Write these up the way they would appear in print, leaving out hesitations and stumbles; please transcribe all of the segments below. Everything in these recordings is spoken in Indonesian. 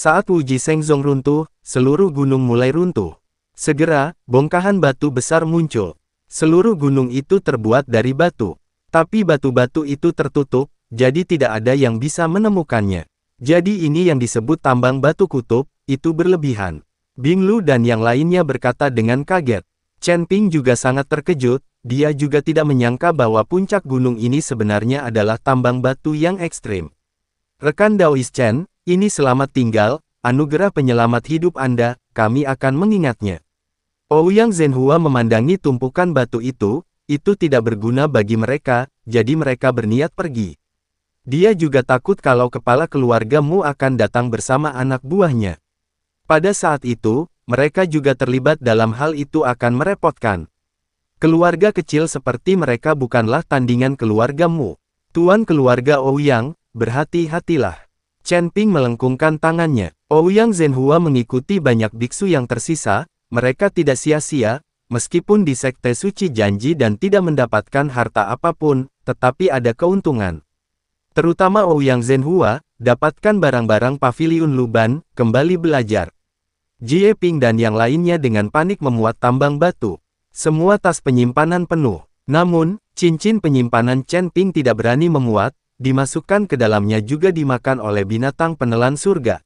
Saat Wuji Shengzong runtuh, seluruh gunung mulai runtuh. Segera, bongkahan batu besar muncul. Seluruh gunung itu terbuat dari batu. Tapi batu-batu itu tertutup, jadi tidak ada yang bisa menemukannya. Jadi ini yang disebut tambang batu kutub, itu berlebihan. Bing Lu dan yang lainnya berkata dengan kaget. Chen Ping juga sangat terkejut, dia juga tidak menyangka bahwa puncak gunung ini sebenarnya adalah tambang batu yang ekstrim. Rekan Daois Chen, ini selamat tinggal, anugerah penyelamat hidup Anda, kami akan mengingatnya. Ouyang Zhenhua memandangi tumpukan batu itu tidak berguna bagi mereka, jadi mereka berniat pergi. Dia juga takut kalau kepala keluarga Mu akan datang bersama anak buahnya. Pada saat itu, mereka juga terlibat dalam hal itu akan merepotkan. Keluarga kecil seperti mereka bukanlah tandingan keluarga Mu. Tuan keluarga Ouyang, berhati-hatilah. Chen Ping melengkungkan tangannya. Ouyang Zhenhua mengikuti banyak biksu yang tersisa, mereka tidak sia-sia, meskipun di sekte suci janji dan tidak mendapatkan harta apapun, tetapi ada keuntungan. Terutama Ouyang Zhenhua, dapatkan barang-barang paviliun Luban, kembali belajar. Jie Ping dan yang lainnya dengan panik memuat tambang batu. Semua tas penyimpanan penuh. Namun, cincin penyimpanan Chen Ping tidak berani memuat, dimasukkan ke dalamnya juga dimakan oleh binatang penelan surga.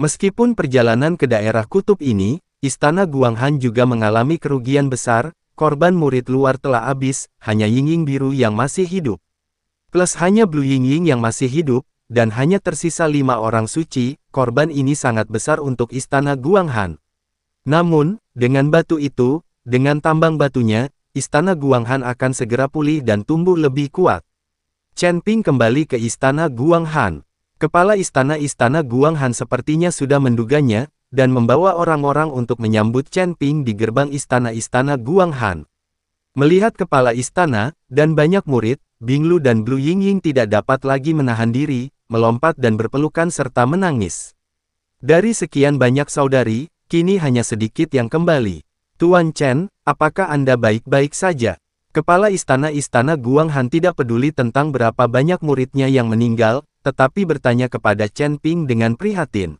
Meskipun perjalanan ke daerah kutub ini, Istana Guanghan juga mengalami kerugian besar, korban murid luar telah habis, hanya Yingying biru yang masih hidup. Plus hanya Blue Yingying yang masih hidup, dan hanya tersisa 5 orang suci, korban ini sangat besar untuk Istana Guanghan. Namun, dengan batu itu, dengan tambang batunya, Istana Guanghan akan segera pulih dan tumbuh lebih kuat. Chen Ping kembali ke Istana Guanghan. Kepala istana Guanghan sepertinya sudah menduganya, dan membawa orang-orang untuk menyambut Chen Ping di gerbang istana Guanghan. Melihat kepala istana, dan banyak murid, Bing Lu dan Blue Yingying tidak dapat lagi menahan diri, melompat dan berpelukan serta menangis. Dari sekian banyak saudari, kini hanya sedikit yang kembali. Tuan Chen, apakah Anda baik-baik saja? Kepala istana Guanghan tidak peduli tentang berapa banyak muridnya yang meninggal, tetapi bertanya kepada Chen Ping dengan prihatin.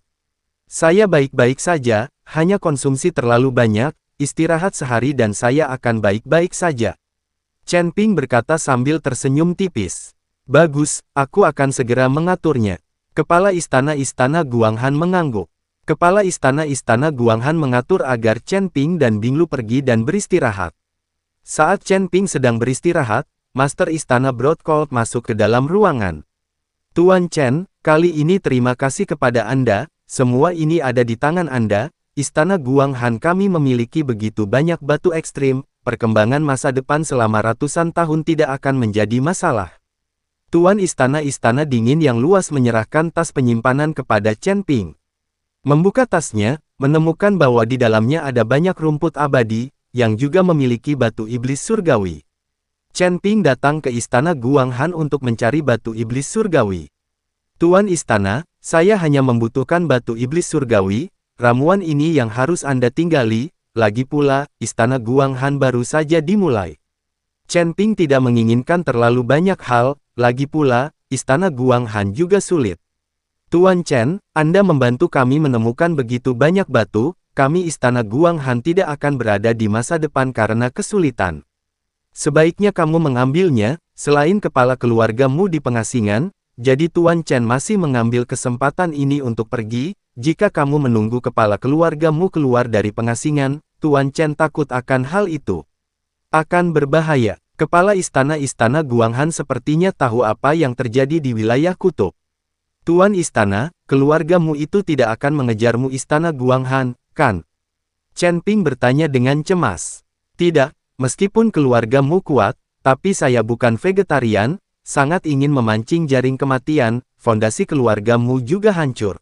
Saya baik-baik saja, hanya konsumsi terlalu banyak, istirahat sehari dan saya akan baik-baik saja. Chen Ping berkata sambil tersenyum tipis. Bagus, aku akan segera mengaturnya. Kepala istana Guanghan mengangguk. Kepala istana Guanghan mengatur agar Chen Ping dan Bing Lu pergi dan beristirahat. Saat Chen Ping sedang beristirahat, Master Istana Broadcloth masuk ke dalam ruangan. Tuan Chen, kali ini terima kasih kepada Anda, semua ini ada di tangan Anda, Istana Guanghan kami memiliki begitu banyak batu ekstrim, perkembangan masa depan selama ratusan tahun tidak akan menjadi masalah. Tuan istana dingin yang luas menyerahkan tas penyimpanan kepada Chen Ping. Membuka tasnya, menemukan bahwa di dalamnya ada banyak rumput abadi, yang juga memiliki batu iblis surgawi. Chen Ping datang ke istana Guanghan untuk mencari batu iblis surgawi. Tuan istana, saya hanya membutuhkan batu iblis surgawi, ramuan ini yang harus Anda tinggali, lagi pula, istana Guanghan baru saja dimulai. Chen Ping tidak menginginkan terlalu banyak hal, lagi pula, istana Guanghan juga sulit. Tuan Chen, Anda membantu kami menemukan begitu banyak batu, kami istana Guanghan tidak akan berada di masa depan karena kesulitan. Sebaiknya kamu mengambilnya, selain kepala keluargamu di pengasingan, jadi Tuan Chen masih mengambil kesempatan ini untuk pergi, jika kamu menunggu kepala keluargamu keluar dari pengasingan, Tuan Chen takut akan hal itu. Akan berbahaya. Kepala istana Guanghan sepertinya tahu apa yang terjadi di wilayah kutub. Tuan istana, keluargamu itu tidak akan mengejarmu istana Guanghan, kan? Chen Ping bertanya dengan cemas. Tidak, meskipun keluargamu kuat, tapi saya bukan vegetarian, sangat ingin memancing jaring kematian, fondasi keluargamu juga hancur.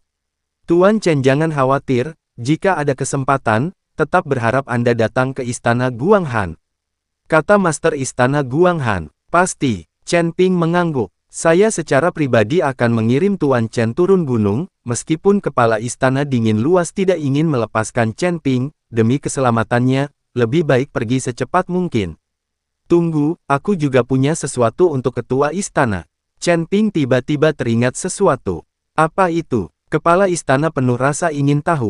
Tuan Chen jangan khawatir, jika ada kesempatan, tetap berharap Anda datang ke istana Guanghan. Kata Master Istana Guanghan. Pasti, Chen Ping mengangguk. Saya secara pribadi akan mengirim Tuan Chen turun gunung, meskipun kepala istana dingin luas tidak ingin melepaskan Chen Ping, demi keselamatannya, lebih baik pergi secepat mungkin. Tunggu, aku juga punya sesuatu untuk ketua istana. Chen Ping tiba-tiba teringat sesuatu. Apa itu? Kepala istana penuh rasa ingin tahu.